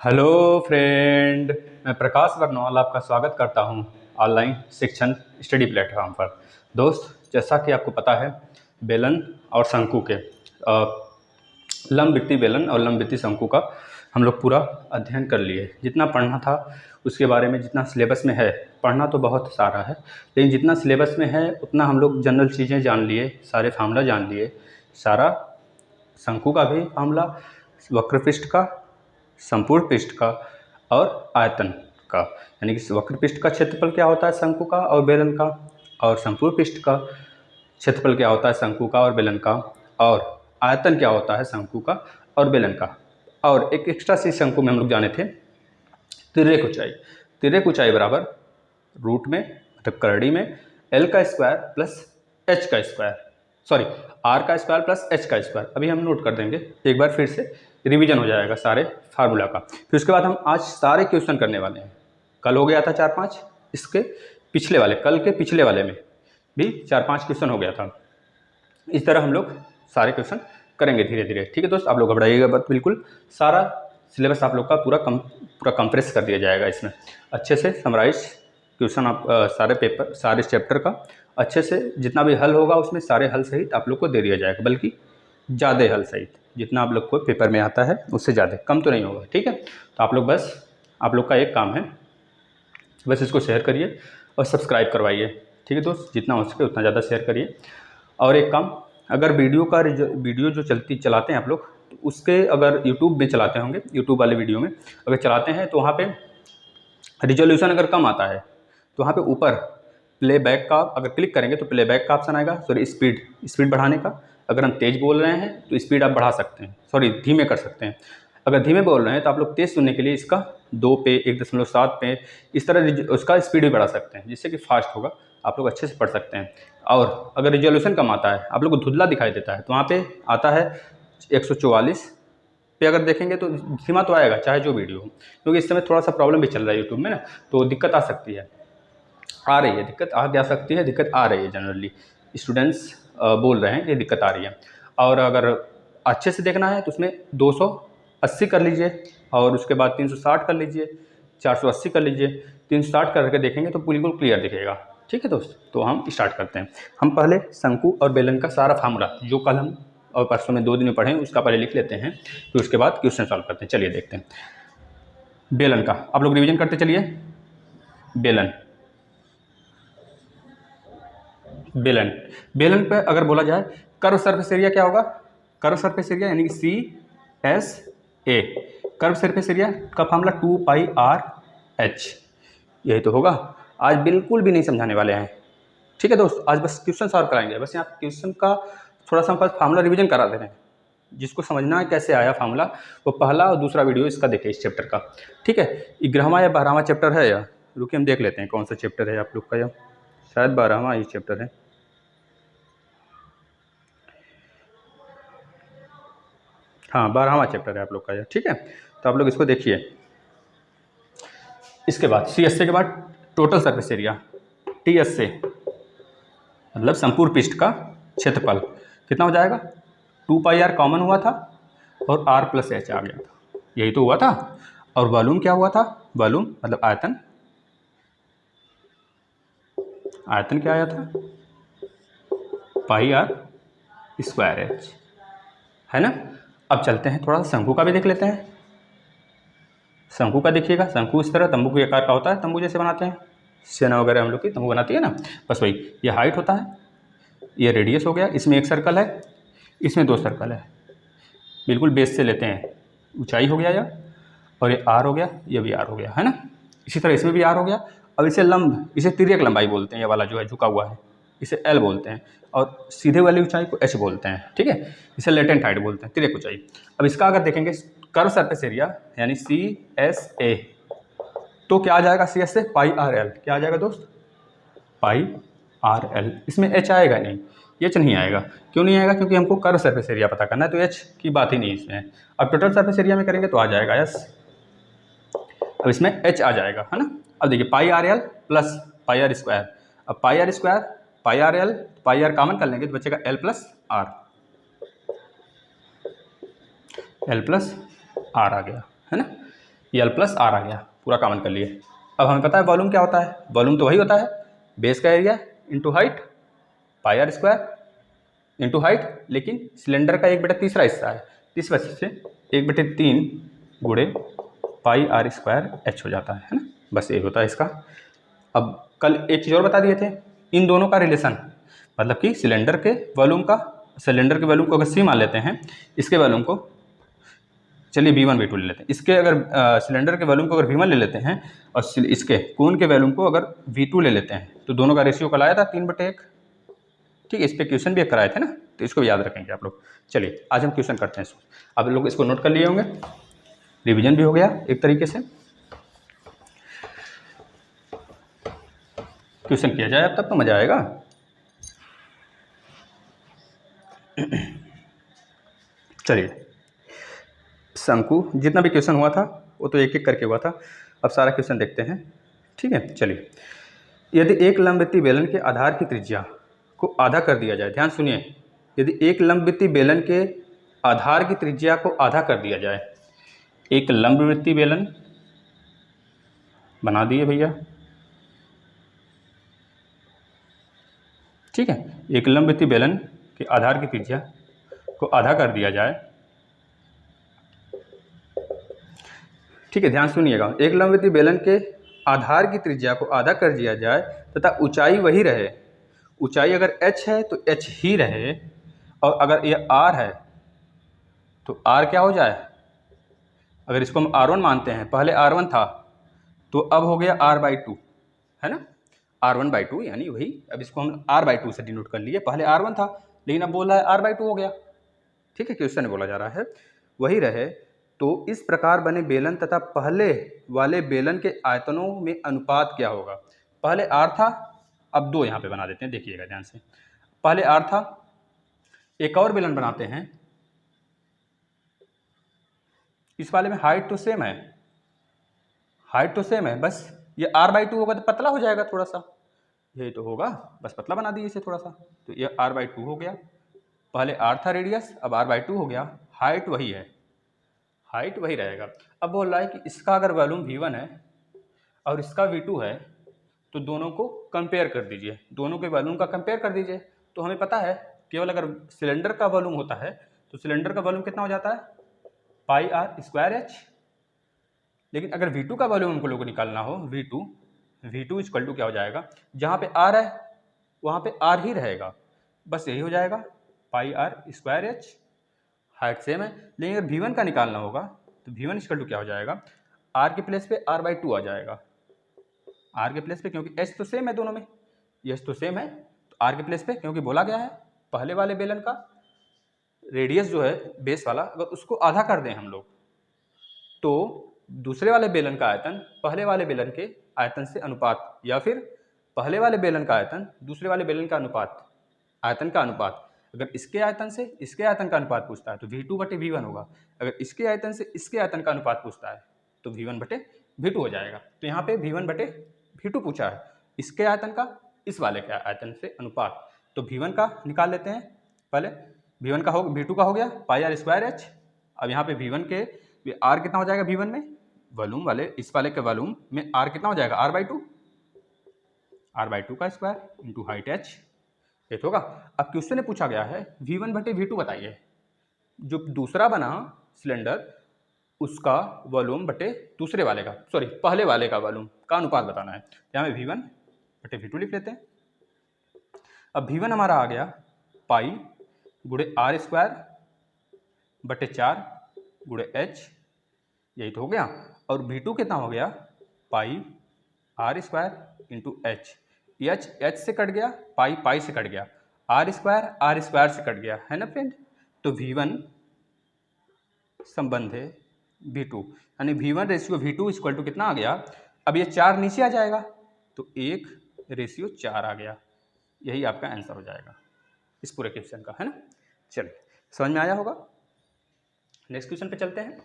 Hello friend, मैं प्रकाश बरनौल आपका स्वागत करता हूं ऑनलाइन शिक्षण स्टडी प्लेटफॉर्म पर। दोस्त, जैसा कि आपको पता है, बेलन और शंकु के लंबवृत्तीय बेलन और लंबवृत्तीय शंकु का हम लोग पूरा अध्ययन कर लिए। जितना पढ़ना था उसके बारे में, जितना सिलेबस में है, पढ़ना तो बहुत सारा है, लेकिन जितना सिलेबस में है उतना हम लोग जनरल चीज़ें जान लिए, सारे फार्मूला जान लिए, सारा शंकु का भी फार्मूला, वक्र पृष्ठ का, संपूर्ण पृष्ठ का और आयतन का। यानी कि वक्र पृष्ठ का क्षेत्रफल क्या होता है शंकु का और बेलन का, और संपूर्ण पृष्ठ का क्षेत्रफल क्या होता है शंकु का और बेलन का, और आयतन क्या होता है शंकु का और बेलन का। और एक एक्स्ट्रा चीज शंकु में हम लोग जाने थे, तिर्यक ऊंचाई। तिर्यक ऊंचाई बराबर रूट में, मतलब करड़ी में, एल का स्क्वायर प्लस एच का स्क्वायर, सॉरी आर का स्क्वायर प्लस एच का स्क्वायर। अभी हम नोट कर देंगे, एक बार फिर से रिवीजन हो जाएगा सारे फार्मूला का। फिर उसके बाद हम आज सारे क्वेश्चन करने वाले हैं। कल हो गया था 4-5, इसके पिछले वाले, कल के पिछले वाले में भी 4-5 क्वेश्चन हो गया था। इस तरह हम लोग सारे क्वेश्चन करेंगे धीरे धीरे। ठीक है दोस्त, आप लोग घबराइएगा मत, बिल्कुल सारा सिलेबस आप लोग का पूरा कंप्रेस कर दिया जाएगा इसमें। अच्छे से समराइज क्वेश्चन आप सारे पेपर, सारे चैप्टर का अच्छे से जितना भी हल होगा उसमें सारे हल सहित आप लोग को दे दिया जाएगा, बल्कि ज़्यादा हल सहित, जितना आप लोग को पेपर में आता है उससे ज़्यादा, कम तो नहीं होगा। ठीक है, तो आप लोग बस, आप लोग का एक काम है, बस इसको शेयर करिए और सब्सक्राइब करवाइए। ठीक है दोस्त, जितना हो सके उतना ज़्यादा शेयर करिए। और एक काम, अगर वीडियो जो चलाते हैं आप लोग, तो उसके अगर यूट्यूब में चलाते होंगे, यूट्यूब वाले वीडियो में अगर चलाते हैं तो वहाँ पे रिजोल्यूशन अगर कम आता है तो वहाँ पे ऊपर प्लेबैक का अगर क्लिक करेंगे तो प्लेबैक का ऑप्शन आएगा, सॉरी स्पीड बढ़ाने का। अगर हम तेज़ बोल रहे हैं तो स्पीड आप बढ़ा सकते हैं, सॉरी धीमे कर सकते हैं। अगर धीमे बोल रहे हैं तो आप लोग तेज़ सुनने के लिए इसका 2 पे, 1.7 पे, इस तरह उसका स्पीड भी बढ़ा सकते हैं, जिससे कि फास्ट होगा, आप लोग अच्छे से पढ़ सकते हैं। और अगर रिजोल्यूशन कम आता है, आप लोग को धुंधला दिखाई देता है, तो वहाँ पे आता है 144 पे। अगर देखेंगे तो धीमा तो आएगा चाहे जो वीडियो हो, क्योंकि इस समय थोड़ा सा प्रॉब्लम भी चल रहा है यूट्यूब में ना, तो दिक्कत आ सकती है, आ रही है, दिक्कत आ जा सकती है, दिक्कत आ रही है। जनरली स्टूडेंट्स बोल रहे हैं कि दिक्कत आ रही है। और अगर अच्छे से देखना है तो उसमें 280 कर लीजिए, और उसके बाद 360 कर लीजिए, 480 कर लीजिए। 360 करके देखेंगे तो बिल्कुल क्लियर दिखेगा। ठीक है दोस्त, तो हम स्टार्ट करते हैं। हम पहले शंकु और बेलन का सारा फार्मूला जो कल हम और परसों में 2 दिन में पढ़ें उसका पहले लिख लेते हैं, फिर उसके बाद क्वेश्चन सॉल्व करते हैं। चलिए देखते हैं बेलन का, आप लोग रिवीजन करते चलिए। बेलन बेलन बेलन पे अगर बोला जाए कर्व सरफेस एरिया क्या होगा, कर्व सरफेस एरिया यानी कि CSA, कर्व सरफेस एरिया का फार्मूला 2πr/h, यही तो होगा। आज बिल्कुल भी नहीं समझाने वाले हैं। ठीक है दोस्त, आज बस क्वेश्चन सॉल्व कराएंगे, बस यहाँ क्वेश्चन का थोड़ा सा हम फार्मूला रिवीजन करा दे रहे हैं। जिसको समझना है कैसे आया फार्मूला, वो पहला और दूसरा वीडियो इसका देखे, इस चैप्टर का। ठीक है, 11वां या 12वां चैप्टर है या, रुकिए हम देख लेते हैं कौन सा चैप्टर है आप लोग का, या शायद 12वां ही चैप्टर है। हाँ, 12वां चैप्टर है आप लोग का यह। ठीक है, तो आप लोग इसको देखिए। इसके बाद CSA के बाद टोटल सरफेस एरिया, TSA मतलब संपूर्ण पृष्ठ का क्षेत्रफल कितना हो जाएगा, 2πr कॉमन हुआ था और r+h आ गया था, यही तो हुआ था। और वॉल्यूम क्या हुआ था, वॉल्यूम मतलब आयतन, आयतन क्या आया था, πr²h, है ना। अब चलते हैं थोड़ा सा शंकु का भी देख लेते हैं। शंकु का देखिएगा, शंकु इस तरह तंबू के आकार का होता है, तंबू जैसे बनाते हैं, सेना वगैरह हम लोग की तंबू बनाती है ना, बस वही। ये हाइट होता है, ये रेडियस हो गया, इसमें एक सर्कल है, इसमें 2 सर्कल है, बिल्कुल बेस से लेते हैं, ऊंचाई हो गया यह, और ये आर हो गया, ये भी आर हो गया, है ना। इसी तरह इसमें भी आर हो गया। अब इसे लंब, इसे तिर्यक लंबाई बोलते हैं, ये वाला जो है झुका हुआ है, इसे एल बोलते हैं, और सीधे वाली ऊंचाई को एच बोलते हैं। ठीक है, इसे लेटेंट हाइट बोलते हैं, तिर्यक ऊंचाई। अब इसका अगर देखेंगे कर्व सरफेस एरिया यानी CSA, तो क्या आ जाएगा CSA, πrl, क्या आ जाएगा दोस्त, πrl। इसमें h आएगा नहीं, एच नहीं आएगा। क्यों नहीं आएगा, क्योंकि हमको कर्व सरफेस एरिया पता करना है, तो एच की बात ही नहीं इसमें है। अब टोटल सरफेस एरिया में करेंगे तो आ जाएगा यस, अब इसमें h आ जाएगा, है ना। अब देखिए πrl प्लस πr², अब πr², πrl, πr कॉमन कर लेंगे तो बचेगा l+r, l+r आ गया, है ना। एल प्लस आर आ गया, पूरा कॉमन कर लिए। अब हमें पता है वॉल्यूम क्या होता है, वॉल्यूम तो वही होता है बेस का area into height pi r square into height, लेकिन सिलेंडर का 1/3 हिस्सा है, इस वजह से 1/3 गुणे पाई आर स्क्वायर एच हो जाता है ना, बस यही होता है इसका। अब कल एक चीज़ और बता दिए थे, इन दोनों का रिलेशन, मतलब कि सिलेंडर के वॉल्यूम को अगर सी मान लेते हैं, इसके वॉल्यूम को चलिए V1 V2 ले लेते हैं, इसके अगर सिलेंडर के वॉल्यूम को अगर V1 ले लेते हैं और इसके कोन के वॉल्यूम को अगर V2 ले लेते हैं, तो दोनों का रेशियो कल आया था 3/1। ठीक है, इस पर क्वेश्चन भी कराए थे ना, तो इसको भी याद रखेंगे आप लोग। चलिए आज हम क्वेश्चन करते हैं इसको, आप लोग इसको नोट कर लिए होंगे, रिविजन भी हो गया एक तरीके से। क्वेश्चन किया जाए अब तब तो मजा आएगा। चलिए, शंकु जितना भी क्वेश्चन हुआ था वो तो एक एक करके हुआ था, अब सारा क्वेश्चन देखते हैं। ठीक है, चलिए, यदि एक लंबवृत्तीय बेलन के आधार की त्रिज्या को आधा कर दिया जाए, ध्यान सुनिए, यदि एक लंबवृत्तीय बेलन के आधार की त्रिज्या को आधा कर दिया जाए, एक लंबवृत्तीय बेलन बना दिए भैया, ठीक है, एक लंबवृत्तीय बेलन के आधार की त्रिज्या को आधा कर दिया जाए, ठीक है, ध्यान सुनिएगा, एक लंबवृत्तीय बेलन के आधार की त्रिज्या को आधा कर दिया जाए तथा ऊंचाई वही रहे, ऊंचाई अगर h है तो h ही रहे, और अगर ये r है तो r क्या हो जाए, अगर इसको हम r1 मानते हैं, पहले r1 था तो अब हो गया r/2, है ना, r1/2 यानी वही, अब इसको हम r/2 से डिनोट कर लिए, पहले r1 था लेकिन अब बोल रहा है r/2 हो गया। ठीक है, क्वेश्चन में बोला जा रहा है वही रहे, तो इस प्रकार बने बेलन तथा पहले वाले बेलन के आयतनों में अनुपात क्या होगा। पहले r था, अब 2 यहाँ पे बना देते हैं, देखिएगा ध्यान से, पहले r था, एक और बेलन बनाते हैं, इस वाले में हाइट तो सेम है, हाइट तो सेम है, बस ये r/2 होगा तो पतला हो जाएगा थोड़ा सा, यही तो होगा, बस पतला बना दिए इसे थोड़ा सा, तो ये r/2 हो गया, पहले r था रेडियस, अब r/2 हो गया, हाइट वही है, हाइट वही रहेगा। अब बोल रहा है कि इसका अगर वॉल्यूम V1 है और इसका V2 है, तो दोनों को कंपेयर कर दीजिए, दोनों के वॉल्यूम का कंपेयर कर दीजिए, तो हमें पता है केवल अगर सिलेंडर का वॉल्यूम होता है तो सिलेंडर का वॉल्यूम कितना हो जाता है, पाई आर स्क्वायर एच, लेकिन अगर V2 का वॉल्यूम हमको लोगों को निकालना हो, V2 इक्वल टू क्या हो जाएगा, जहाँ पे R है वहाँ पे R ही रहेगा, बस यही हो जाएगा, pi r square h, height same है, लेकिन अगर V1 का निकालना होगा तो V1 इक्वल टू क्या हो जाएगा, R के प्लेस पे r/2 आ जाएगा, R के प्लेस पे, क्योंकि H तो सेम है दोनों में, H तो सेम है, तो R के प्लेस पे, क्योंकि बोला गया है पहले वाले बेलन का रेडियस जो है बेस वाला, अगर उसको आधा कर दें हम लोग, तो दूसरे वाले बेलन का आयतन पहले वाले बेलन के आयतन से अनुपात, या फिर पहले वाले बेलन का आयतन दूसरे वाले बेलन का अनुपात, आयतन का अनुपात, अगर इसके आयतन से इसके आयतन का अनुपात पूछता है तो V2/V1 होगा, अगर इसके आयतन से इसके आयतन का अनुपात पूछता है तो V1/V2 हो जाएगा। तो यहाँ पे V1/V2 पूछा है, इसके आयतन का इस वाले के आयतन से अनुपात, तो V1 का निकाल लेते हैं, पहले V1 का हो, V2 का हो गया पाई आर स्क्वायर एच, अब यहाँ पे V1 के R कितना हो जाएगा, V1 में वॉल्यूम वाले, इस वाले के वॉल्यूम में R कितना हो जाएगा, r/2 का स्क्वायर इंटू हाइट h, ये तो होगा। अब क्वेश्चन में पूछा गया है V1/V2 बताइए, जो दूसरा बना सिलेंडर उसका वॉल्यूम बटे दूसरे वाले का, सॉरी पहले वाले का वॉल्यूम का अनुपात बताना है, यहाँ में V1/V2 लिख लेते हैं। अब V1 हमारा आ गया पाई गुणे R स्क्वायर बटे 4 गुणे H, यही तो हो गया, और V2 कितना हो गया, पाई R square into H, H से कट गया, पाई से कट गया, R स्क्वायर से कट गया, है ना फ्रेंड, तो V1 संबंध है V2, यानी V1/V2 इक्वल टू कितना आ गया, अब ये 4 नीचे आ जाएगा तो 1/4 आ गया, यही आपका आंसर हो जाएगा इस पूरे क्वेश्चन का, है ना। चलिए, समझ में आया होगा, नेक्स्ट क्वेश्चन पे चलते हैं।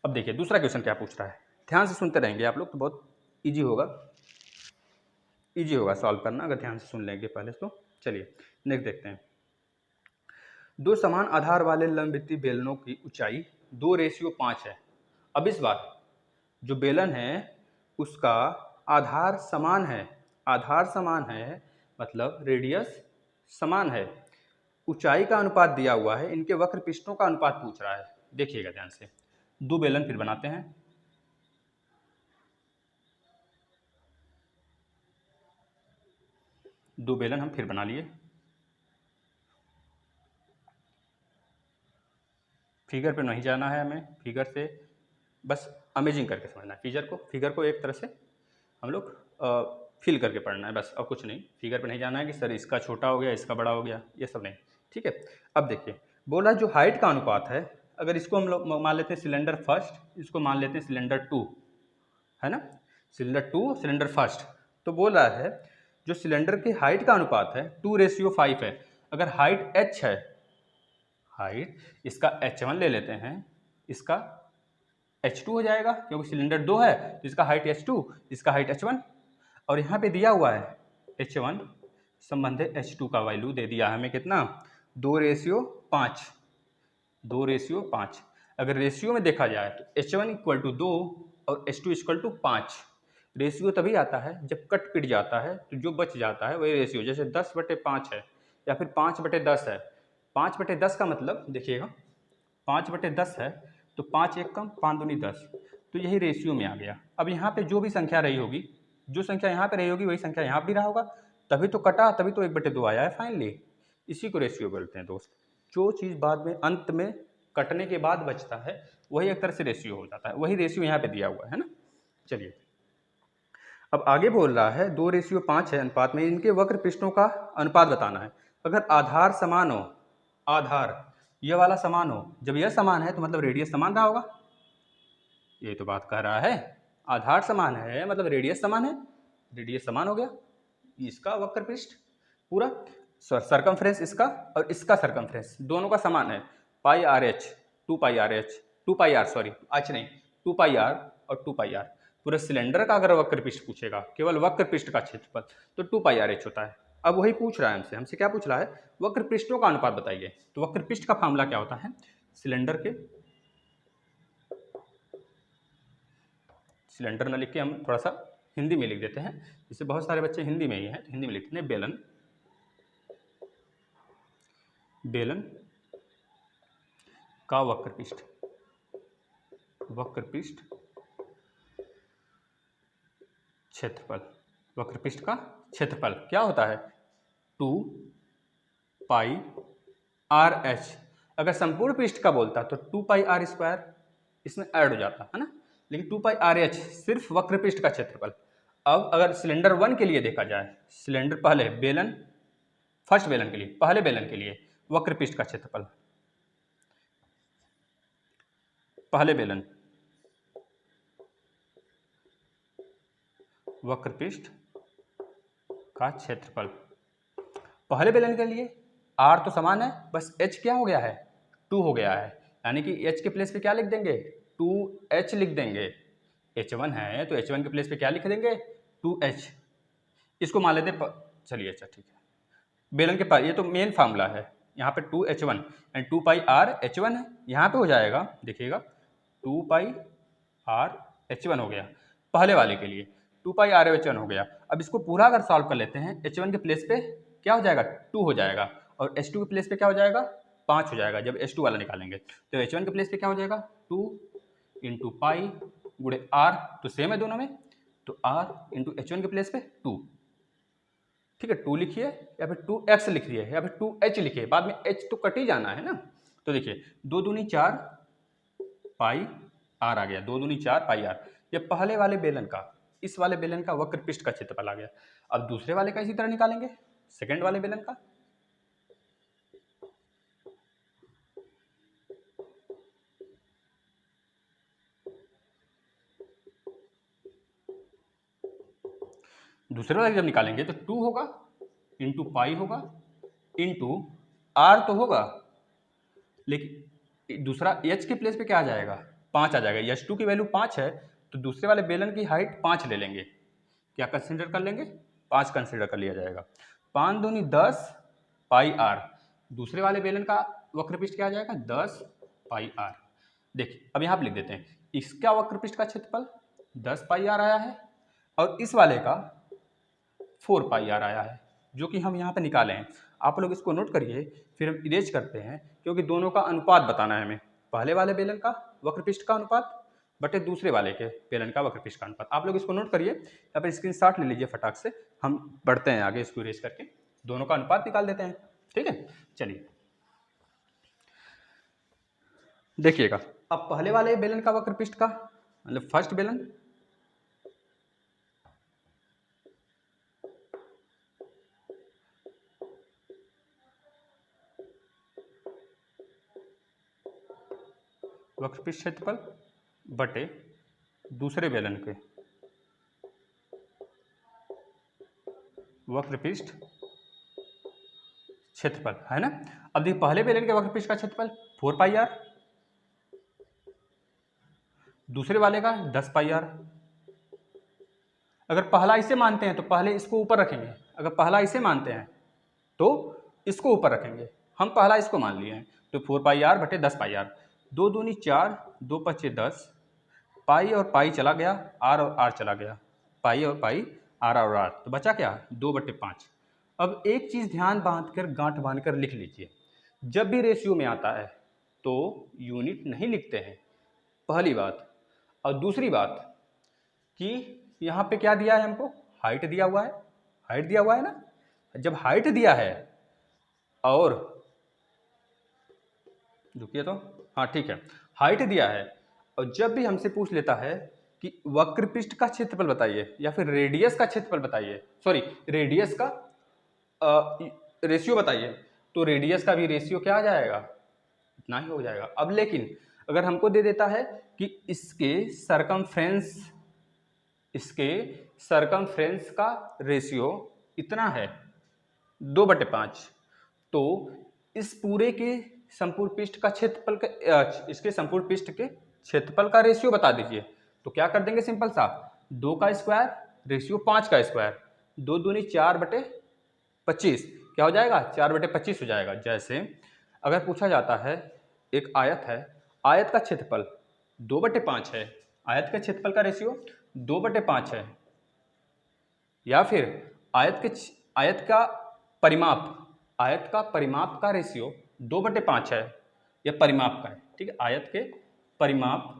अब देखिए दूसरा क्वेश्चन क्या पूछ रहा है, ध्यान से सुनते रहेंगे आप लोग तो बहुत इजी होगा सॉल्व करना, अगर ध्यान से सुन लेंगे पहले तो। चलिए नेक्स्ट देखते हैं, दो समान आधार वाले लंबवृत्तीय बेलनों की ऊंचाई 2:5 है। अब इस बार जो बेलन है उसका आधार समान है, आधार समान है मतलब रेडियस समान है, ऊंचाई का अनुपात दिया हुआ है, इनके वक्र पृष्ठों का अनुपात पूछ रहा है। देखिएगा ध्यान से, दो बेलन फिर बनाते हैं। दो बेलन हम फिर बना लिए। फिगर पे नहीं जाना है हमें, फिगर से बस अमेजिंग करके समझना है फिगर को एक तरह से हम लोग फील करके पढ़ना है बस, और कुछ नहीं। फिगर पे नहीं जाना है कि सर इसका छोटा हो गया इसका बड़ा हो गया, ये सब नहीं। ठीक है, अब देखिए बोला जो हाइट का अनुपात है, अगर इसको हम लोग मान लेते हैं सिलेंडर फर्स्ट, इसको मान लेते हैं सिलेंडर टू, है ना, सिलेंडर टू सिलेंडर फर्स्ट। तो बोल रहा है जो सिलेंडर की हाइट का अनुपात है 2:5 है। अगर हाइट h है, हाइट इसका h1 ले लेते हैं, इसका h2 हो जाएगा क्योंकि सिलेंडर 2 है तो इसका हाइट h2, इसका हाइट h1। और यहाँ पे दिया हुआ है h1 संबंधित h2 का वैल्यू दे दिया हमें कितना, 2:5, 2:5। अगर रेशियो में देखा जाए तो h1 = 2 और h2 = 5। रेशियो तभी आता है जब कट पिट जाता है तो जो बच जाता है वही रेशियो। जैसे 10/5 है या फिर 5/10 है। 5/10 का मतलब देखिएगा 5/10 है तो 5 एक कम 5 दूनी 10, तो यही रेशियो में आ गया। अब यहाँ पे जो भी संख्या रही होगी, जो संख्या यहाँ पे रही होगी वही संख्या यहाँ भी रहा होगा, तभी तो कटा, तभी तो 1/2 आया है फाइनली। इसी को रेशियो बोलते हैं दोस्त। जो चीज़ बाद में अंत में कटने के बाद बचता है वही एक तरह से रेशियो हो जाता है, वही रेशियो यहाँ पे दिया हुआ है ना। चलिए अब आगे बोल रहा है 2:5 है अनुपात में, इनके वक्र पृष्ठों का अनुपात बताना है। अगर आधार समान हो, आधार ये वाला समान हो, जब यह समान है तो मतलब रेडियस समान रहा होगा, ये तो बात कह रहा है। आधार समान है मतलब रेडियस समान है, रेडियस समान हो गया, इसका वक्र पृष्ठ पूरा सरकमफ्रेंस इसका और इसका सरकमफ्रेंस दोनों का समान है, πRh 2πRh 2πr sorry h नहीं 2πr और 2πr। पूरे सिलेंडर का अगर वक्र पृष्ठ पूछेगा, केवल वक्र पृष्ठ का क्षेत्रफल, तो 2πRh होता है। अब वही पूछ रहा है हमसे क्या पूछ रहा है, वक्र पृष्ठों का अनुपात बताइए। तो वक्र पृष्ठ का फार्मूला क्या होता है, सिलेंडर न लिख के हम थोड़ा सा हिंदी में लिख देते हैं, जैसे बहुत सारे बच्चे हिंदी में ही हैं तो हिंदी में लिखते हैं बेलन, बेलन का वक्र पृष्ठ, वक्र पृष्ठ क्षेत्रफल, वक्र पृष्ठ का क्षेत्रफल क्या होता है 2πRh। अगर संपूर्ण पृष्ठ का बोलता तो 2πr² इसमें ऐड हो जाता है ना, लेकिन 2πRh सिर्फ वक्र पृष्ठ का क्षेत्रफल। अब अगर सिलेंडर 1 के लिए देखा जाए, सिलेंडर पहले बेलन, फर्स्ट बेलन के लिए, पहले बेलन के लिए वक्र पृष्ठ का क्षेत्रफल, पहले बेलन वक्र पृष्ठ का क्षेत्रफल, पहले बेलन के लिए r तो समान है, बस h क्या हो गया है 2 हो गया है, यानी कि h के प्लेस पे क्या लिख देंगे 2h लिख देंगे। h1 है तो h1 के प्लेस पे क्या लिख देंगे 2h, इसको मान लेते चलिए अच्छा ठीक है। बेलन के पास ये तो मेन फार्मूला है, यहाँ पे 2h1 एंड 2πRh1 है, यहाँ पे हो जाएगा देखिएगा 2πRh1 हो गया पहले वाले के लिए, 2πRh1 हो गया। अब इसको पूरा अगर सॉल्व कर लेते हैं, h1 के प्लेस पे क्या हो जाएगा 2 हो जाएगा और h2 के प्लेस पे क्या हो जाएगा 5 हो जाएगा जब h2 वाला निकालेंगे। तो h1 के प्लेस पे क्या हो जाएगा 2 × पाई गुणे r, तो सेम है दोनों में, तो r × h1 के प्लेस पे 2, ठीक है 2 लिखिए या फिर 2x लिखिए या फिर 2h लिखिए, बाद में h तो कट ही जाना है ना। तो देखिए 2 दूनी 4 पाई r आ गया, 2 दूनी 4 पाई r, ये पहले वाले बेलन का, इस वाले बेलन का वक्र पृष्ठ का क्षेत्रफल आ गया। अब दूसरे वाले का इसी तरह निकालेंगे, सेकंड वाले बेलन का, दूसरे वाले जब निकालेंगे तो 2 होगा इंटू पाई होगा इंटू r तो होगा, लेकिन दूसरा h के प्लेस पे क्या आ जाएगा 5 आ जाएगा। h2 की वैल्यू 5 है तो दूसरे वाले बेलन की हाइट 5 ले लेंगे, क्या कंसिडर कर लेंगे 5 कंसिडर कर लिया जाएगा। 5 दूनी 10 पाई r, दूसरे वाले बेलन का वक्रपृष्ठ क्या आ जाएगा 10 पाई आर। देखिए अब यहाँ पे लिख देते हैं, इसका वक्रपृष्ठ का क्षेत्रफल 10 पाई आर आया है और इस वाले का 4 पाई आर आया है, जो कि हम यहाँ पे निकाले हैं। आप लोग इसको नोट करिए, फिर हम इरेज करते हैं, क्योंकि दोनों का अनुपात बताना है हमें। पहले वाले बेलन का वक्रपृष्ठ का अनुपात बटे दूसरे वाले के बेलन का वक्रपृष्ठ का अनुपात। आप लोग इसको नोट करिए, यहाँ पर स्क्रीनशॉट ले लीजिए फटाक से, हम बढ़ते हैं आगे इसको इरेज करके, दोनों का अनुपात निकाल देते हैं। ठीक है, चलिए देखिएगा। अब पहले वाले बेलन का वक्रपृष्ठ का मतलब फर्स्ट बेलन, वक्रपृष्ठ क्षेत्रफल बटे दूसरे बेलन के वक्रपृष्ठ क्षेत्रफल, है ना। अब देखिए पहले बेलन के वक्रपृष्ठ का क्षेत्रफल 4 पाई आर, दूसरे वाले का 10 पाई आर। अगर पहला इसे मानते हैं तो पहले इसको ऊपर रखेंगे, अगर पहला इसे मानते हैं तो इसको ऊपर रखेंगे। हम पहला इसको मान लिए हैं, तो 4 पाई आर बटे 10 पाई आर, 2 दूनी 4, 2 पचे 10, पाई और पाई चला गया, आर और आर चला गया, पाई और पाई, आर और आर, तो बचा क्या 2 बटे 5। अब एक चीज़ ध्यान बांधकर गांठ बांधकर लिख लीजिए, जब भी रेशियो में आता है तो यूनिट नहीं लिखते हैं, पहली बात। और दूसरी बात कि यहाँ पे क्या दिया है हमको, हाइट दिया हुआ है, हाइट दिया हुआ है ना। जब हाइट दिया है और रुकिए तो, हाँ ठीक है, हाइट दिया है और जब भी हमसे पूछ लेता है कि वक्रपृष्ठ का क्षेत्रफल बताइए या फिर रेडियस का क्षेत्रफल बताइए, सॉरी रेडियस का रेशियो बताइए, तो रेडियस का भी रेशियो क्या आ जाएगा, इतना ही हो जाएगा। अब लेकिन अगर हमको दे देता है कि इसके सरकमफ्रेंस का रेशियो इतना है 2 बटे 5, तो इस पूरे के संपूर्ण पृष्ठ का क्षेत्रफल का इसके संपूर्ण पृष्ठ के क्षेत्रफल का रेशियो बता दीजिए। तो क्या कर देंगे, सिंपल सा 2 का स्क्वायर रेशियो 5 का स्क्वायर, 2 दूनी 4 बटे 25, क्या हो जाएगा 4 बटे 25 हो जाएगा। जैसे अगर पूछा जाता है एक आयत है, आयत का क्षेत्रफल 2 बटे 5 है, आयत के क्षेत्रफल का रेशियो 2 बटे 5 है, या फिर आयत का परिमाप का रेशियो 2 बटे 5 है, यह परिमाप का है, ठीक है, आयत के परिमाप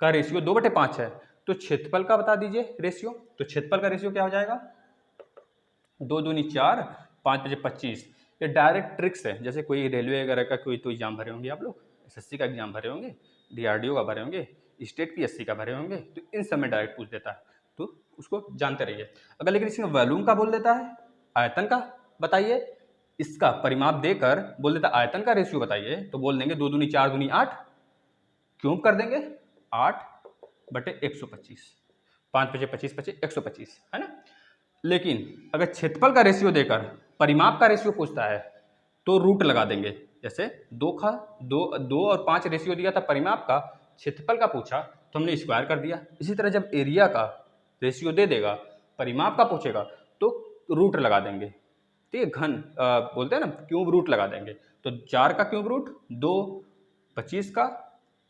का रेशियो 2 बटे 5 है, तो क्षेत्रफल का बता दीजिए रेशियो। तो क्षेत्रफल का रेशियो क्या हो जाएगा, 2 दूनी 4, 5 बजे 25। ये डायरेक्ट ट्रिक्स है, जैसे कोई रेलवे वगैरह का कोई तो एग्जाम भरे होंगे आप लोग, एसएससी का एग्जाम भरे होंगे, डीआरडीओ का भरे होंगे, स्टेट पीएससी का भरे होंगे, तो इन सब में डायरेक्ट पूछ देता है, तो उसको जानते रहिए। अगर लेकिन इसमें वॉल्यूम का बोल देता है, आयतन का बताइए, इसका परिमाप देकर बोल देता आयतन का रेशियो बताइए, तो बोल देंगे 2 दूनी 4 दूनी 8, क्यूब कर देंगे 8 बटे 125, 5 बचे 25 बचे 125, है ना। लेकिन अगर क्षेत्रफल का रेशियो देकर परिमाप का रेशियो पूछता है तो रूट लगा देंगे। जैसे 2 और 5 रेशियो दिया था परिमाप का, क्षेत्रफल का पूछा तो हमने स्क्वायर कर दिया। इसी तरह जब एरिया का रेशियो दे देगा, परिमाप का पूछेगा तो रूट लगा देंगे, ठीक है, घन बोलते हैं ना, क्यूब रूट लगा देंगे। तो 4 का क्यूब रूट 2, 25 का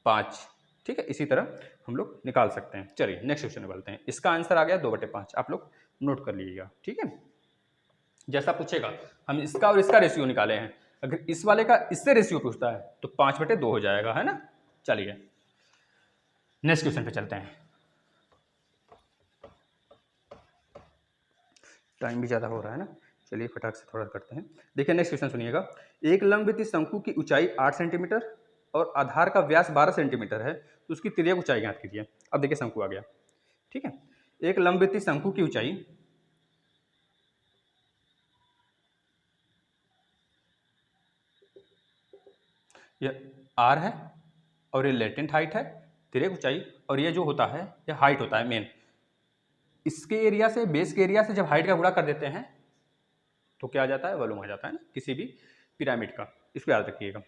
5, ठीक है, इसी तरह हम लोग निकाल सकते हैं। चलिए नेक्स्ट क्वेश्चन में बढ़ते हैं। इसका आंसर आ गया 2 बटे 5, आप लोग नोट कर लीजिएगा, ठीक है। जैसा पूछेगा, हम इसका और इसका रेशियो निकाले हैं, अगर इस वाले का इससे रेशियो पूछता है तो 5 बटे 2 हो जाएगा, है ना। चलिए नेक्स्ट क्वेश्चन पे चलते हैं, टाइम भी ज़्यादा हो रहा है ना, चलिए फटाक से थोड़ा करते हैं। देखिए नेक्स्ट क्वेश्चन सुनिएगा, एक लंबवृत्तीय शंकु की ऊंचाई 8 सेंटीमीटर और आधार का व्यास 12 सेंटीमीटर है, तो उसकी तिर्यक ऊंचाई ज्ञात कीजिए। अब देखिए शंकु आ गया, ठीक है, एक लंबवृत्तीय शंकु की ऊंचाई यह r है और ये लेटेंट हाइट है, तिर्यक ऊंचाई, और ये जो होता है यह हाइट होता है मेन। इसके एरिया से, बेस के एरिया से जब हाइट का गुणा कर देते हैं तो क्या आ जाता है, वॉल्यूम आ जाता है ना किसी भी पिरामिड का, इसको याद रखिएगा।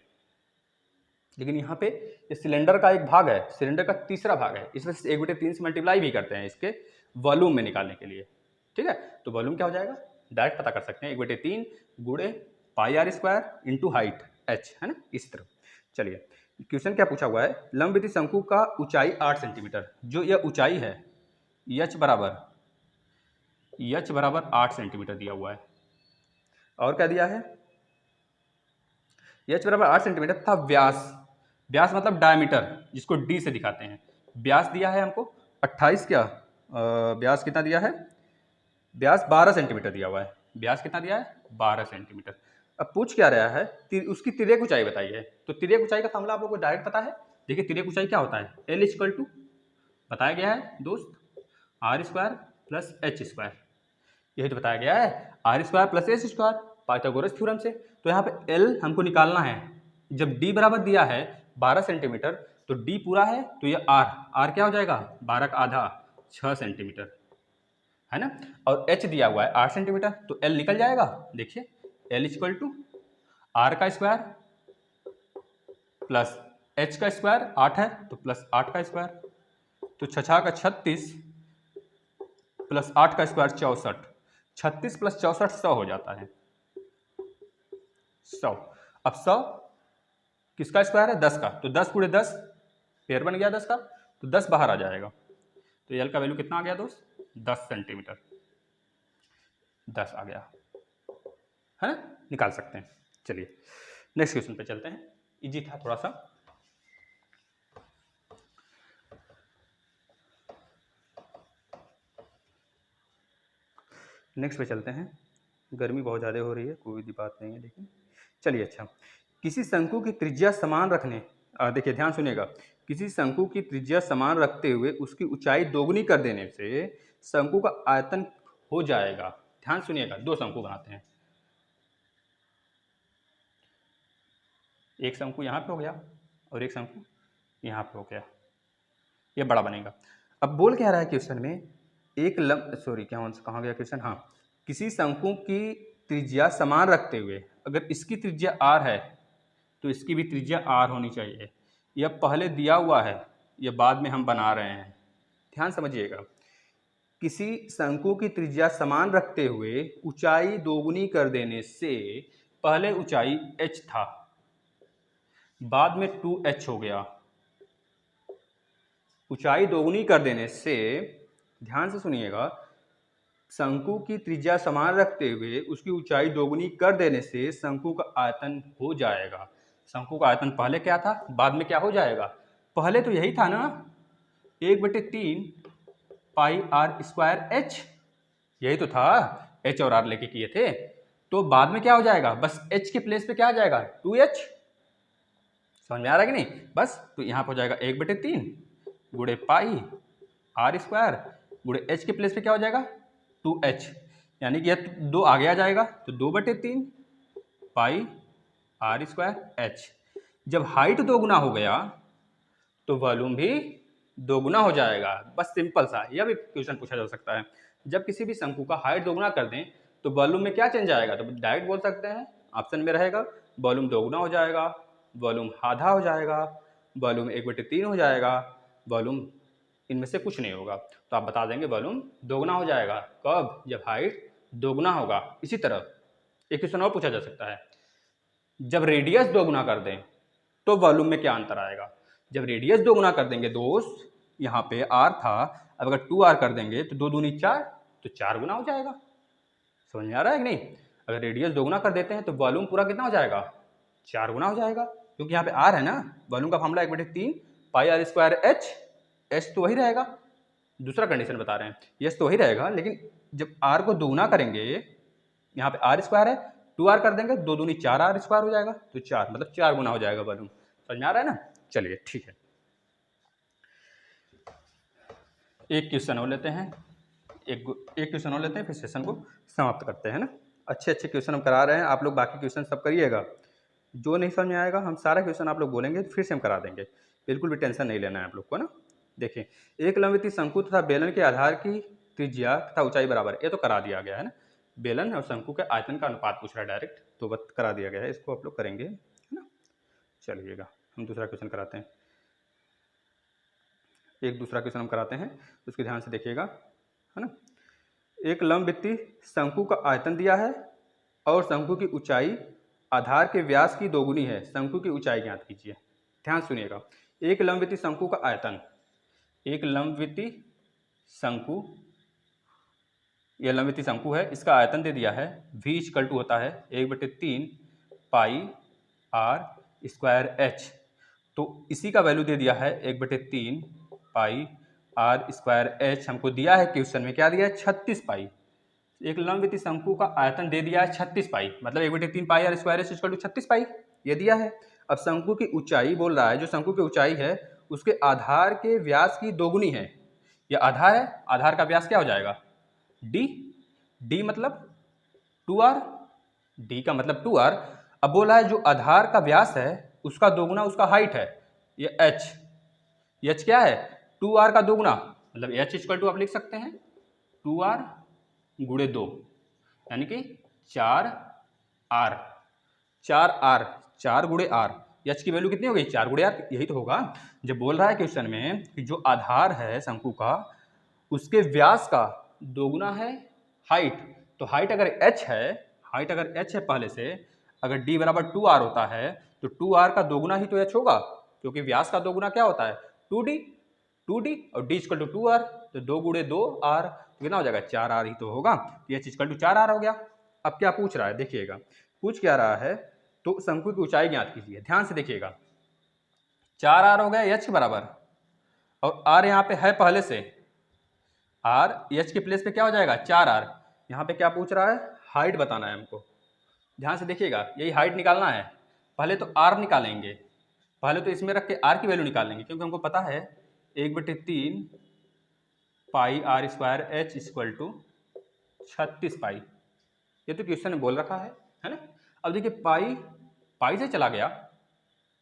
लेकिन यहाँ पे ये सिलेंडर का एक भाग है, सिलेंडर का तीसरा भाग है, इस वजह से 1/3 से मल्टीप्लाई भी करते हैं इसके वॉल्यूम में निकालने के लिए, ठीक है। तो वॉल्यूम क्या हो जाएगा, डायरेक्ट पता कर सकते हैं, 1/3 गुणे pi r square into height, h, है ना, इस तरह। चलिए क्वेश्चन क्या पूछा हुआ है, लंबविती शंकु का ऊंचाई 8 सेंटीमीटर, जो यह ऊंचाई है एच बराबर 8 सेंटीमीटर दिया हुआ है। और क्या दिया है, एच बराबर 8 सेंटीमीटर था। व्यास, व्यास मतलब डायमीटर, जिसको डी से दिखाते हैं। व्यास दिया है हमको 28, क्या व्यास कितना दिया है, व्यास 12 सेंटीमीटर दिया हुआ है। व्यास कितना दिया है, 12 सेंटीमीटर। अब पूछ क्या रहा है, उसकी तिर्यक ऊंचाई बताइए। तो तिर्यक ऊंचाई का फॉर्मूला आप लोगों को डायरेक्ट पता है। देखिए तिर्यक ऊंचाई क्या होता है, एल इक्वल टू बताया गया है दोस्त r square plus h square, यही तो बताया गया है, r square plus h square Pythagoras theorem से। तो यहाँ पे एल हमको निकालना है। जब डी बराबर दिया है 12 सेंटीमीटर, तो डी पूरा है तो ये आर क्या हो जाएगा, 12 का आधा 6 सेंटीमीटर, है ना। और एच दिया हुआ है 8 सेंटीमीटर, तो एल निकल जाएगा। देखिए एल इक्वल टू आर का स्क्वायर प्लस एच का स्क्वायर, 8 है तो प्लस 8 का स्क्वायर, तो 6 का 36 प्लस 8 का स्क्वायर 64, 36 प्लस 64 100 हो जाता है, 100। अब 100 किसका स्क्वायर है, 10 का, तो 10 पूरे 10 पेयर बन गया 10 का, तो 10 बाहर आ जाएगा। तो एल का वैल्यू कितना आ गया दोस्त, 10 सेंटीमीटर, 10 आ गया, है ना, निकाल सकते हैं। चलिए नेक्स्ट क्वेश्चन पे चलते हैं, इजी था थोड़ा सा। नेक्स्ट पे चलते हैं, गर्मी बहुत ज़्यादा हो रही है, कोई भी बात नहीं है, लेकिन चलिए। अच्छा, किसी शंकु की त्रिज्या समान रखने, देखिए ध्यान सुनिएगा, किसी शंकु की त्रिज्या समान रखते हुए उसकी ऊंचाई दोगुनी कर देने से शंकु का आयतन हो जाएगा। ध्यान सुनिएगा, दो शंकु बनाते हैं, एक शंकु यहाँ पे हो गया और एक शंकु यहाँ पे हो गया, ये बड़ा बनेगा। अब बोल क्या रहा है क्वेश्चन में, एक सॉरी क्या कहाँ गया क्वेश्चन, हाँ, किसी शंकु की त्रिज्या समान रखते हुए, अगर इसकी त्रिज्या r है तो इसकी भी त्रिज्या r होनी चाहिए। यह पहले दिया हुआ है, यह बाद में हम बना रहे हैं, ध्यान समझिएगा। किसी शंकु की त्रिज्या समान रखते हुए ऊंचाई दोगुनी कर देने से, पहले ऊंचाई h था, बाद में 2h हो गया। ऊंचाई दोगुनी कर देने से, ध्यान से सुनिएगा, शंकु की त्रिज्या समान रखते हुए उसकी ऊंचाई दोगुनी कर देने से शंकु का आयतन हो जाएगा। शंकु का आयतन पहले क्या था, बाद में क्या हो जाएगा, पहले तो यही था ना, 1/3 पाई आर स्क्वायर एच, यही तो था, एच और आर लेके किए थे। तो बाद में क्या हो जाएगा, बस एच के प्लेस पे क्या आ जाएगा, 2h। समझ में आ रहा है कि नहीं, बस तो यहाँ पर हो जाएगा 1/3 गुणे पाई आर स्क्वायर गुणे एच के प्लेस पे क्या हो जाएगा 2h, यानी कि यह 2 आगे आ जाएगा, तो 2/3 पाई आर स्क्वायर एच। जब हाइट दोगुना हो गया तो वॉल्यूम भी दोगुना हो जाएगा, बस सिंपल सा, यह भी क्वेश्चन पूछा जा सकता है। जब किसी भी शंकु का हाइट दोगुना कर दें तो वॉल्यूम में क्या चेंज आएगा, तो डायरेक्ट बोल सकते हैं, ऑप्शन में रहेगा वॉल्यूम दोगुना हो जाएगा, वॉल्यूम आधा हो जाएगा, वॉल्यूम 1/3 हो जाएगा, वॉल्यूम इनमें से कुछ नहीं होगा। तो आप बता देंगे वॉल्यूम दोगुना हो जाएगा, कब, जब हाइट दोगुना होगा। इसी तरह एक क्वेश्चन और पूछा जा सकता है, जब रेडियस दोगुना कर दें तो वॉल्यूम में क्या अंतर आएगा। जब रेडियस दोगुना कर देंगे दोस्त, यहाँ पे r था, अब अगर 2r कर देंगे तो 2 दूनी 4, तो 4 गुना हो जाएगा। समझ में आ रहा है कि नहीं, अगर रेडियस दोगुना कर देते हैं तो वॉल्यूम पूरा कितना हो जाएगा, 4 गुना हो जाएगा, क्योंकि यहाँ पे r है ना, वॉल्यूम का formula 1/3 pi r square h, h तो वही रहेगा, दूसरा कंडीशन बता रहे हैं, यस तो वही रहेगा, लेकिन जब r को दोगुना करेंगे, यहाँ पे आर स्क्वायर है, 2r कर देंगे, 2 दूनी 4r स्क्वायर हो जाएगा, तो 4 मतलब 4 गुना हो जाएगा वॉल्यूम। समझ में आ रहा है ना, चलिए ठीक है। एक क्वेश्चन और लेते हैं, एक क्वेश्चन और लेते हैं, फिर सेशन को समाप्त करते हैं ना। अच्छे अच्छे क्वेश्चन हम करा रहे हैं, आप लोग बाकी क्वेश्चन सब करिएगा, जो नहीं समझ में आएगा हम सारा क्वेश्चन आप लोग बोलेंगे फिर से हम करा देंगे, बिल्कुल भी टेंशन नहीं लेना है आप लोग को ना। देखिए, एक लंबवती शंकु तथा बेलन के आधार की त्रिज्या तथा ऊंचाई बराबर, ये तो करा दिया गया है ना, बेलन और शंकु के आयतन का अनुपात पूछ रहा है डायरेक्ट, तो बस करा दिया गया है, इसको आप लोग करेंगे, है ना। चलिएगा हम दूसरा क्वेश्चन कराते हैं, एक दूसरा क्वेश्चन हम कराते हैं, उसके ध्यान से देखिएगा, है ना। एक लंबवती शंकु का आयतन दिया है और शंकु की ऊंचाई आधार के व्यास की दोगुनी है, शंकु की ऊंचाई ज्ञात कीजिए। ध्यान सुनिएगा, एक लंबविती शंकु का आयतन, एक लंबविती शंकु, यह लंबविती शंकु है, इसका आयतन दे दिया है v इक्वल टू होता है 1/3 पाई आर स्क्वायर एच। तो इसी का वैल्यू दे दिया है 1/3 पाई आर स्क्वायर एच। हमको दिया है क्वेश्चन में, क्या दिया है, 36 पाई। एक लंबविती शंकु का आयतन दे दिया है 36 पाई, मतलब 1/3 pi r square h equal to 36 pi, ये दिया है। अब शंकु की ऊंचाई बोल रहा है, जो शंकु की ऊंचाई है उसके आधार के व्यास की दोगुनी है। यह आधार है, आधार का व्यास क्या हो जाएगा, डी। डी मतलब 2r, डी का मतलब 2r। अब बोला है जो आधार का व्यास है उसका दोगुना उसका हाइट है, ये h। h क्या है, 2r का दोगुना, मतलब h इक्वल टू आप लिख सकते हैं 2r गुणे 2, यानी कि 4r, 4r, 4 गुणे r। h की वैल्यू कितनी हो गई, 4 गुणे r, यही तो होगा। जब बोल रहा है क्वेश्चन में कि जो आधार है शंकु का उसके व्यास का दोगुना है हाइट, तो हाइट अगर h है, हाइट अगर h है पहले से, अगर d बराबर 2r होता है तो 2r का दोगुना ही तो h होगा, क्योंकि व्यास का दोगुना क्या होता है 2d, 2d और d इक्वल टू 2r, तो 2 गुणे 2r तो कितना हो जाएगा 4r ही तो होगा, h इक्वल टू 4r हो गया। अब क्या पूछ रहा है देखिएगा, पूछ क्या रहा है, तो शंकु की ऊंचाई ज्ञात कीजिए। ध्यान से देखिएगा, 4r हो गया h के बराबर, और r यहाँ पे है पहले से, r h के प्लेस पे क्या हो जाएगा 4r। यहाँ पे क्या पूछ रहा है, हाइट बताना है हमको। ध्यान से देखिएगा, यही हाइट निकालना है। पहले तो r निकालेंगे, पहले तो इसमें रख के r की वैल्यू निकालेंगे, क्योंकि हमको पता है 1/3 pi r square h equal to 36 pi, ये तो क्वेश्चन में बोल रखा है ना। अब देखिए पाई, पाई से चला गया,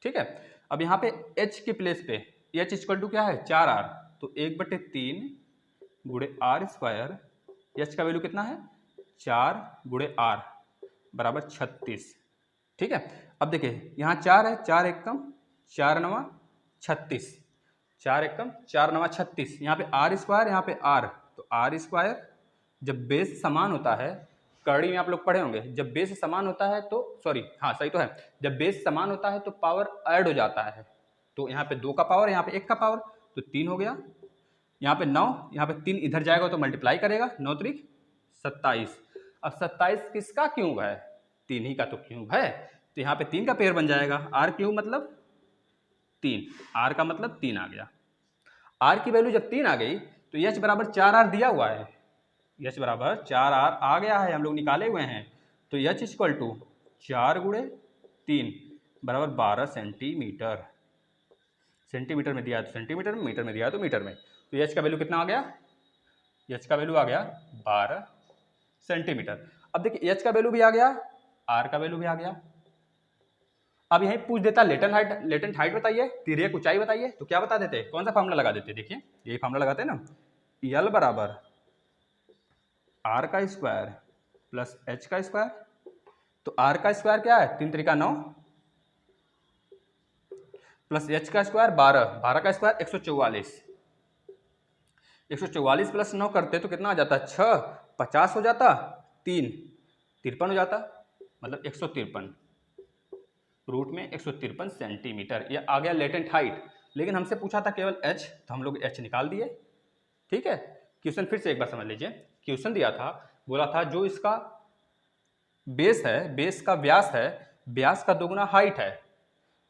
ठीक है। अब यहाँ पे h के प्लेस पे h इक्वल टू क्या है 4r, तो 1/3 गुणे आर स्क्वायर, h का वैल्यू कितना है 4 गुणे r बराबर 36, ठीक है। अब देखिए यहाँ 4 है, 4 एकम 4 नवा 36, 4 एकम 4 नवा 36, यहाँ पे आर स्क्वायर, यहाँ पे r, तो आर स्क्वायर जब बेस समान होता है, करड़ी में आप लोग पढ़े होंगे, जब बेस समान होता है तो, सॉरी हाँ सही तो है, जब बेस समान होता है तो पावर ऐड हो जाता है, तो यहाँ पे 2 का पावर, यहाँ पे 1 का पावर, तो 3 हो गया, यहाँ पे 9, यहाँ पे 3 इधर जाएगा तो मल्टीप्लाई करेगा, 9 त्रिक 27। अब 27 किसका क्यूब है, 3 ही का तो क्यूब है, तो यहाँ पे 3 का पेयर बन जाएगा, r क्यूब मतलब 3, r का मतलब 3 आ गया। r की वैल्यू जब 3 आ गई तो h बराबर 4r दिया हुआ है, h बराबर 4r आ गया है, हम लोग निकाले हुए हैं, तो h इक्वल टू 4 गुणे 3 बराबर 12 सेंटीमीटर। सेंटीमीटर में दिया है तो सेंटीमीटर में, मीटर में दिया है तो मीटर में, तो h का वैल्यू कितना आ गया, h का वैल्यू आ गया 12 सेंटीमीटर। अब देखिए h का वैल्यू भी आ गया, r का वैल्यू भी आ गया। अब यही पूछ देता लेटेंट हाइट, लेटेंट हाइट बताइए, तिर्यक ऊंचाई बताइए, तो क्या बता देते, कौन सा फॉर्मूला लगा देते, देखिए यही फॉर्मूला लगाते हैं ना, L बराबर r का स्क्वायर प्लस h का स्क्वायर। तो r का स्क्वायर क्या है 3 त्रिका 9 प्लस h का स्क्वायर 12, 12 का स्क्वायर 144, 144 प्लस 9 करते तो कितना आ जाता, 6 50 हो जाता, 3 53 हो जाता, मतलब 153, रूट में 153 सेंटीमीटर, ये आ गया लेटेंट हाइट। लेकिन हमसे पूछा था केवल h, तो हम लोग h निकाल दिए, ठीक है। क्वेश्चन फिर से एक बार समझ लीजिए, क्वेश्चन दिया था, बोला था जो इसका बेस है, बेस का व्यास है, व्यास का दोगुना हाइट है,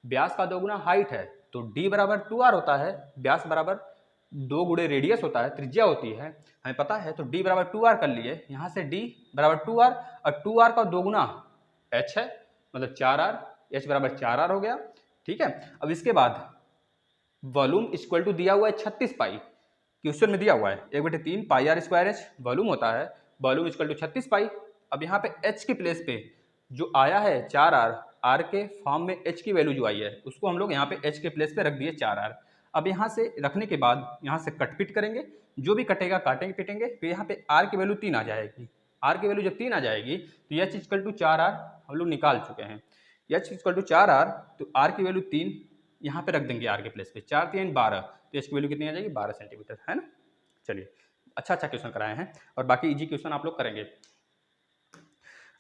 व्यास का दोगुना हाइट है, तो d बराबर 2r होता है, व्यास बराबर 2 गुणे रेडियस होता है, त्रिज्या होती है, हमें पता है, तो d बराबर 2r कर लिए, यहाँ से d बराबर 2r, और 2r का दोगुना h है, मतलब 4r, h बराबर 4r हो गया, ठीक है। अब इसके बाद वॉल्यूम इक्वल टू दिया हुआ है 36 पाई, क्वेश्चन में दिया हुआ है 1/3 pi r square H volume होता है, वॉल्यूम इक्वल टू 36 पाई। अब यहाँ पे h के प्लेस पे जो आया है 4r, r के फॉर्म में h की वैल्यू जो आई है उसको हम लोग यहाँ पे h के प्लेस पे रख दिए 4r। अब यहाँ से रखने के बाद यहाँ से कट पिट करेंगे, जो भी कटेगा काटेंगे पिटेंगे, फिर यहाँ पे r की वैल्यू 3 आ जाएगी, r की वैल्यू जब 3 आ जाएगी तो h इक्वल टू 4r हम लोग निकाल चुके हैं, h इक्वल टू 4r, तो r की वैल्यू 3 यहाँ पे रख देंगे r के प्लेस पे, 4 3 12, तो h की वैल्यू कितनी आ जाएगी 12 सेंटीमीटर, है ना। चलिए अच्छा क्वेश्चन कराए हैं, और बाकी इजी क्वेश्चन आप लोग करेंगे,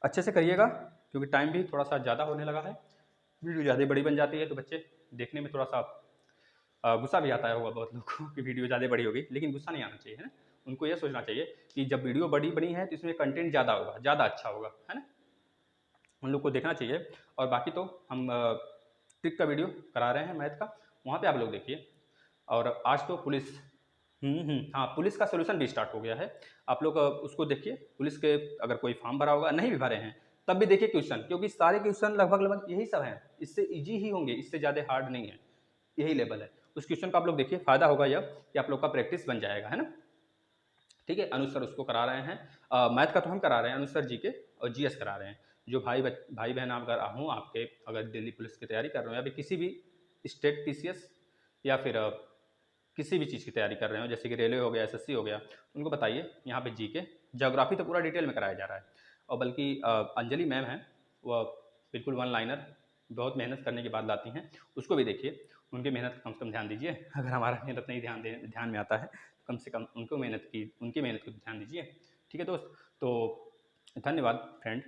अच्छे से करिएगा। क्योंकि टाइम भी थोड़ा सा ज़्यादा होने लगा है, वीडियो ज़्यादा बड़ी बन जाती है तो बच्चे देखने में थोड़ा सा गुस्सा भी आता है होगा बहुत लोगों को कि वीडियो ज़्यादा बड़ी होगी, लेकिन गुस्सा नहीं आना चाहिए, है ना। उनको ये सोचना चाहिए कि जब वीडियो बड़ी बनी है तो इसमें कंटेंट ज़्यादा होगा, ज़्यादा अच्छा होगा, है ना। उन लोग को देखना चाहिए। और बाकी तो हम ट्रिक का वीडियो करा रहे हैं मैथ का, वहाँ पे आप लोग देखिए। और आज तो पुलिस हाँ, पुलिस का सॉल्यूशन भी स्टार्ट हो गया है। आप लोग उसको देखिए, पुलिस के अगर कोई फॉर्म भरा होगा, नहीं भी भरे हैं, तब भी देखिए क्वेश्चन, क्योंकि सारे क्वेश्चन लगभग यही सब हैं। इससे ईज़ी ही होंगे, इससे ज़्यादा हार्ड नहीं है, यही लेवल है। उस क्वेश्चन का आप लोग देखिए, फ़ायदा होगा यह कि आप लोग का प्रैक्टिस बन जाएगा, है ना। ठीक है, अनुज सर उसको करा रहे हैं। मैथ का तो हम करा रहे हैं, अनुज सर जीके और जीएस करा रहे हैं। जो भाई बहन अगर हूँ आपके, अगर दिल्ली पुलिस की तैयारी कर रहे हो या फिर किसी भी स्टेट पीसीएस या फिर किसी भी चीज़ की तैयारी कर रहे हो, जैसे कि रेलवे हो गया, एसएससी हो गया, उनको बताइए यहाँ पे जीके, ज्योग्राफी तो पूरा डिटेल में कराया जा रहा है। और बल्कि अंजलि मैम हैं, वह बिल्कुल वन लाइनर बहुत मेहनत करने के बाद लाती हैं, उसको भी देखिए। उनकी मेहनत का कम से कम ध्यान दीजिए। अगर हमारा मेहनत नहीं ध्यान में आता है, कम से कम उनकी मेहनत को ध्यान दीजिए। ठीक है दोस्त, तो धन्यवाद फ्रेंड।